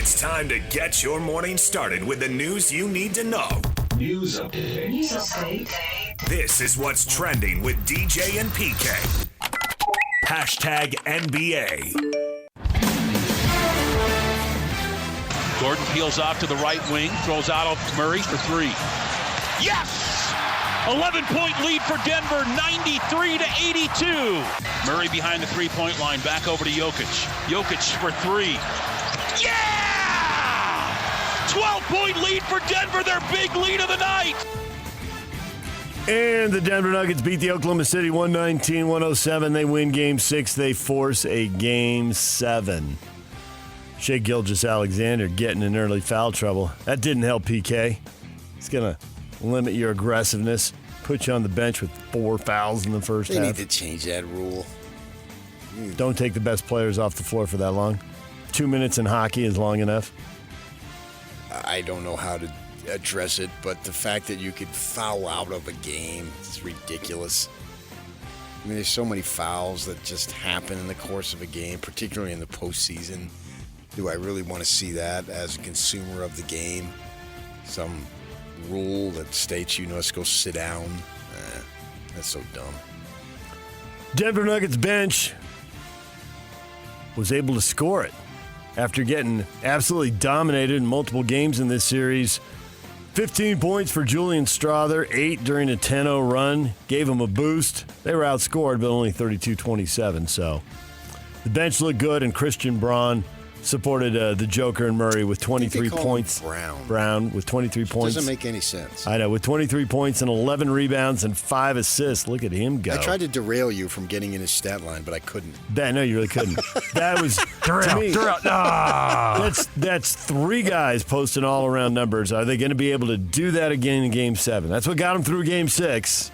It's time to get your morning started with the news you need to know. News update. News update. This is what's trending with DJ and PK. Hashtag NBA. Gordon peels off to the right wing, throws out to Murray for three. Yes! 11-point lead for Denver, 93-82. Murray behind the three-point line, back over to Jokic. Jokic for three. Yeah! 12-point lead for Denver, their big lead of the night. And the Denver Nuggets beat the Oklahoma City 119-107. They win Game 6. They force a Game 7. Shai Gilgeous-Alexander getting in early foul trouble. That didn't help PK. It's going to limit your aggressiveness, put you on the bench with 4 fouls in the first half. They need to change that rule. Don't take the best players off the floor for that long. 2 minutes in hockey is long enough. I don't know how to address it, but the fact that you could foul out of a game is ridiculous. I mean, there's so many fouls that just happen in the course of a game, particularly in the postseason. Do I really want to see that as a consumer of the game? Some rule that states you must go sit down? That's so dumb. Denver Nuggets bench was able to score it after getting absolutely dominated in multiple games in this series. 15 points for Julian Strawther, 8 during a 10-0 run. Gave them a boost. They were outscored, but only 32-27. So the bench looked good, and Christian Braun supported the Joker and Murray with 23 points. Brown with 23 points. Doesn't make any sense. I know, with 23 points and 11 rebounds and 5 assists. Look at him go. I tried to derail you from getting in his stat line, but I couldn't. No, you really couldn't. That was, to me, that's 3 guys posting all-around numbers. Are they going to be able to do that again in Game 7? That's what got them through Game 6.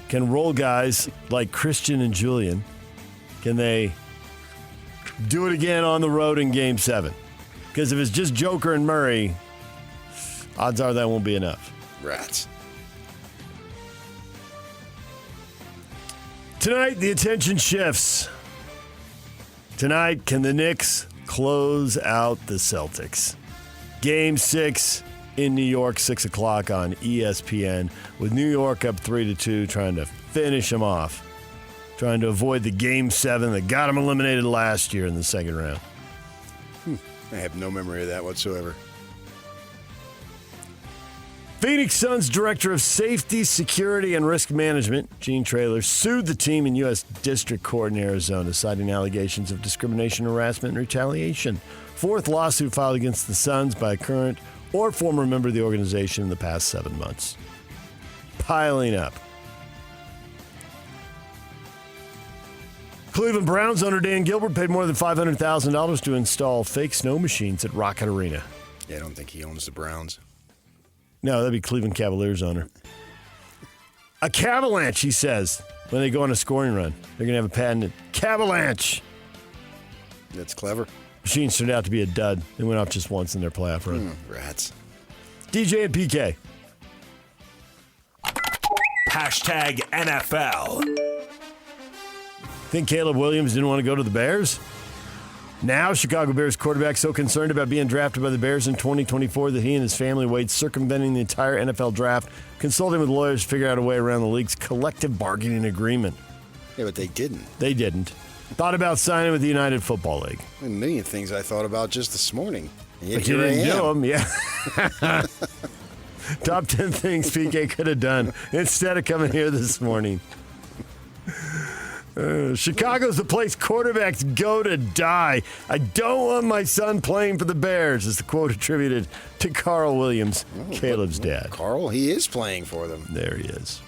Can role guys like Christian and Julian, can they do it again on the road in Game 7? Because if it's just Joker and Murray, odds are that won't be enough. Rats. Tonight, the attention shifts. Tonight, can the Knicks close out the Celtics? Game 6 in New York, 6 o'clock on ESPN, with New York up 3-2, trying to finish them off. Trying to avoid the Game 7 that got them eliminated last year in the second round. I have no memory of that whatsoever. Phoenix Suns Director of Safety, Security, and Risk Management, Gene Traylor, sued the team in U.S. District Court in Arizona, citing allegations of discrimination, harassment, and retaliation. 4th lawsuit filed against the Suns by a current or former member of the organization in the past 7 months. Piling up. Cleveland Browns owner Dan Gilbert paid more than $500,000 to install fake snow machines at Rocket Arena. Yeah, I don't think he owns the Browns. No, that'd be Cleveland Cavaliers owner. A Cavalanche, he says, when they go on a scoring run. They're going to have a patented Cavalanche. That's clever. Machines turned out to be a dud. They went off just once in their playoff run. Rats. DJ and PK. Hashtag NFL. Think Caleb Williams didn't want to go to the Bears? Now, Chicago Bears quarterback so concerned about being drafted by the Bears in 2024 that he and his family weighed circumventing the entire NFL draft, consulting with lawyers to figure out a way around the league's collective bargaining agreement. Yeah, but they didn't. They didn't. Thought about signing with the United Football League. A million things I thought about just this morning. And yet But you didn't do them, yeah. Top 10 things PK could have done instead of coming here this morning. Chicago's the place quarterbacks go to die. I don't want my son playing for the Bears, is the quote attributed to Carl Williams, Caleb's dad. Carl, he is playing for them. There he is.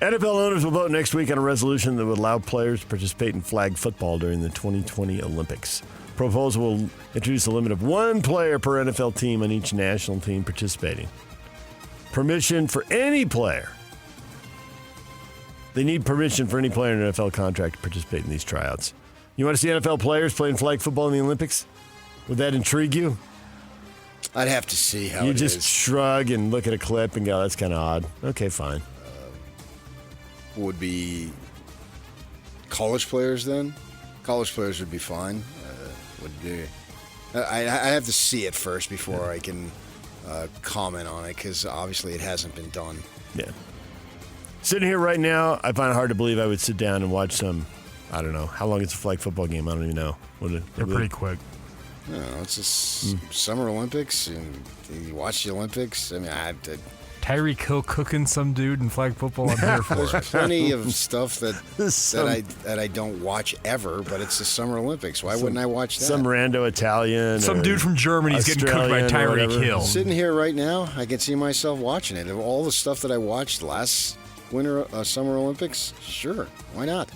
NFL owners will vote next week on a resolution that would allow players to participate in flag football during the 2020 Olympics. Proposal will introduce a limit of 1 player per NFL team on each national team participating. Permission for any player. They need permission for any player in an NFL contract to participate in these tryouts. You want to see NFL players playing flag football in the Olympics? Would that intrigue you? I'd have to see how You it just is. shrug and look at a clip and go, that's kind of odd. Okay, fine. Would be college players then? College players would be fine. would be. I have to see it first before I can comment on it, because obviously it hasn't been done. Yeah. Sitting here right now, I find it hard to believe I would sit down and watch some, I don't know, how long is a flag football game? I don't even know. They're pretty quick. No, it's just Summer Olympics, and you watch the Olympics. I mean, Tyreek Hill cooking some dude in flag football. I'm here for there's it. plenty of stuff that I don't watch ever, but it's the Summer Olympics. Why wouldn't I watch that? Some rando Italian. Some dude from Germany is getting cooked by Tyreek Hill. Sitting here right now, I can see myself watching it. Of all the stuff that I watched last Summer Olympics, sure, why not?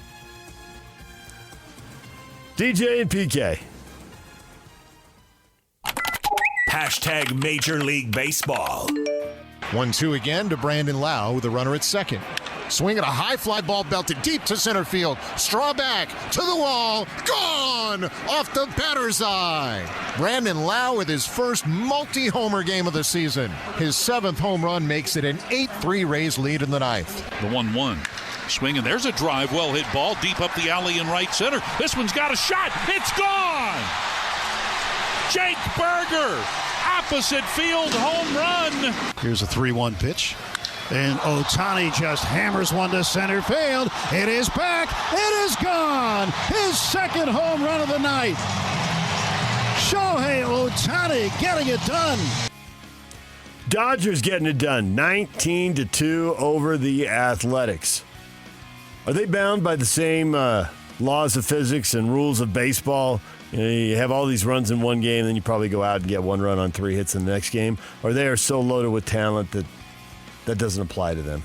DJ and PK. Hashtag Major League Baseball. 1-2 again to Brandon Lau with a runner at second. Swing at a high fly ball belted deep to center field. Straw back to the wall. Gone off the batter's eye. Brandon Lau with his first multi-homer game of the season. His 7th home run makes it an 8-3 Rays lead in the 9th. The 1-1. Swing, and there's a drive, well-hit ball deep up the alley in right center. This one's got a shot. It's gone! Jake Berger, opposite field home run. Here's a 3-1 pitch. And Ohtani just hammers one to center field. It is back. It is gone. His 2nd home run of the night. Shohei Ohtani getting it done. Dodgers getting it done. 19-2 over the Athletics. Are they bound by the same laws of physics and rules of baseball? You have all these runs in one game, then you probably go out and get 1 run on 3 hits in the next game. Or they are so loaded with talent that doesn't apply to them.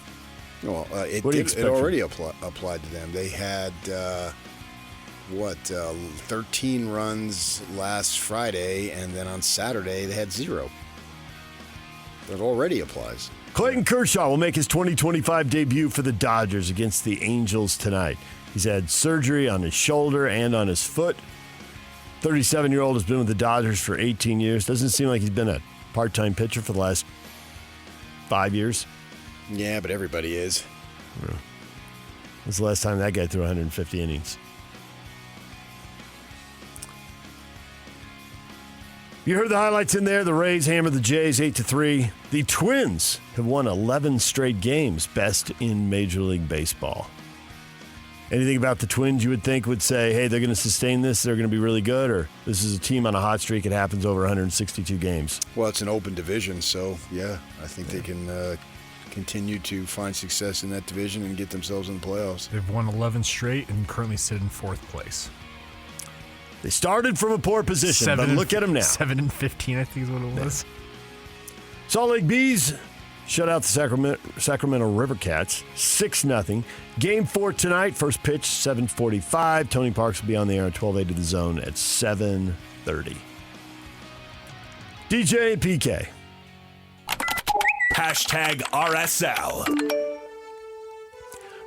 Well, it already applied to them. They had 13 runs last Friday, and then on Saturday they had 0. That already applies. Clayton Kershaw will make his 2025 debut for the Dodgers against the Angels tonight. He's had surgery on his shoulder and on his foot. 37-year-old has been with the Dodgers for 18 years. Doesn't seem like he's been a part-time pitcher for the last 5 years. Yeah, but everybody is. Yeah. When's the last time that guy threw 150 innings? You heard the highlights in there. The Rays hammer the Jays 8-3. The Twins have won 11 straight games, best in Major League Baseball. Anything about the Twins you would think would say, hey, they're going to sustain this, they're going to be really good, or this is a team on a hot streak, it happens over 162 games? Well, it's an open division, so, yeah, I think they can continue to find success in that division and get themselves in the playoffs. They've won 11 straight and currently sit in 4th place. They started from a poor position, but look at them now. 7-15, I think is what it was. Salt Lake Bees shut out the Sacramento River Cats 6-0. Game 4 tonight. First pitch, 7:45. Tony Parks will be on the air at 12:08 to the Zone at 7:30. DJ and PK. Hashtag RSL.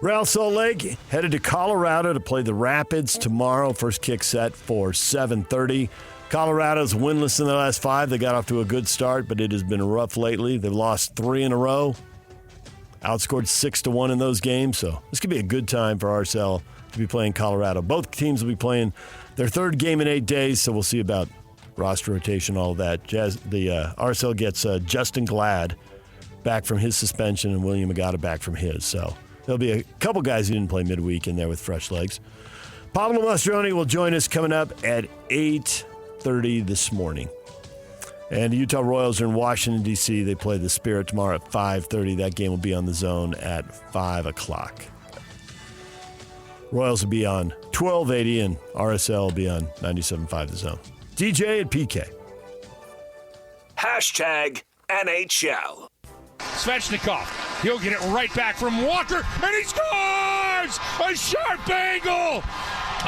Real Salt Lake headed to Colorado to play the Rapids tomorrow. First kick set for 7:30. Colorado's winless in their last 5. They got off to a good start, but it has been rough lately. They've lost 3 in a row. Outscored 6-1 in those games, so this could be a good time for RSL to be playing Colorado. Both teams will be playing their 3rd game in 8 days, so we'll see about roster rotation, all of that. RSL gets Justin Glad back from his suspension and William Agata back from his, so there'll be a couple guys who didn't play midweek in there with fresh legs. Pablo Mastroeni will join us coming up at 8:30 this morning. And the Utah Royals are in Washington, D.C. They play the Spirit tomorrow at 5:30. That game will be on the Zone at 5 o'clock. Royals will be on 1280 and RSL will be on 97.5 The Zone. DJ and PK. Hashtag NHL. Svechnikov, he'll get it right back from Walker, and he scores! A sharp angle!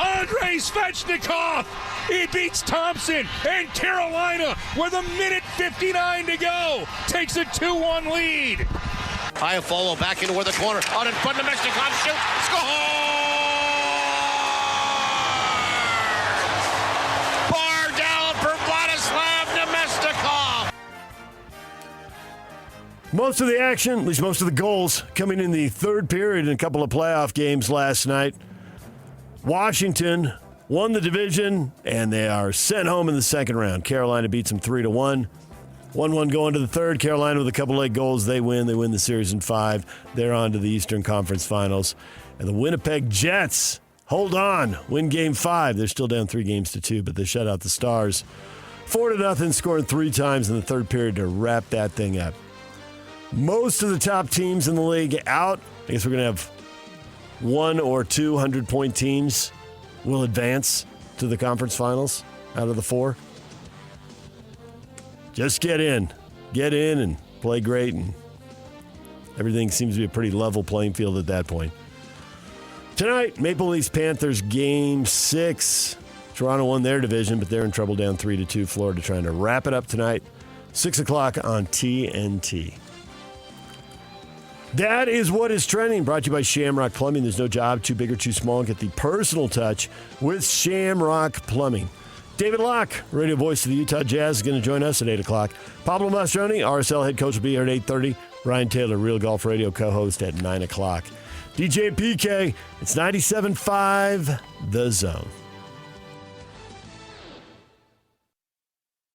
Andrei Svechnikov! He beats Thompson and Carolina with 1:59 to go. Takes a 2-1 lead. High follow back into where the corner. Out in front of Svechnikov. Shoot. Score! Bar down for Vladislav Nemestikov. Most of the action, at least most of the goals, coming in the 3rd period in a couple of playoff games last night. Washington won the division, and they are sent home in the second round. Carolina beats them 3-1. 1-1 going to the third. Carolina with a couple late goals. They win. They win the series in 5. They're on to the Eastern Conference Finals. And the Winnipeg Jets, hold on, win Game 5. They're still down 3-2, but they shut out the Stars 4-0, scoring 3 times in the third period to wrap that thing up. Most of the top teams in the league out. I guess we're going to have 1 or 2 100-point teams will advance to the conference finals out of the 4. Just get in and play great, and everything seems to be a pretty level playing field at that point. Tonight, Maple Leafs Panthers Game 6. Toronto won their division, but they're in trouble down 3-2. Florida trying to wrap it up tonight, 6 o'clock on TNT. That is what is trending, brought to you by Shamrock Plumbing. There's no job too big or too small. Get the personal touch with Shamrock Plumbing. David Locke, radio voice of the Utah Jazz, is going to join us at 8 o'clock. Pablo Mastroni, RSL head coach, will be here at 8:30. Brian Taylor, Real Golf Radio co-host, at 9 o'clock. DJ PK, it's 97.5 The Zone.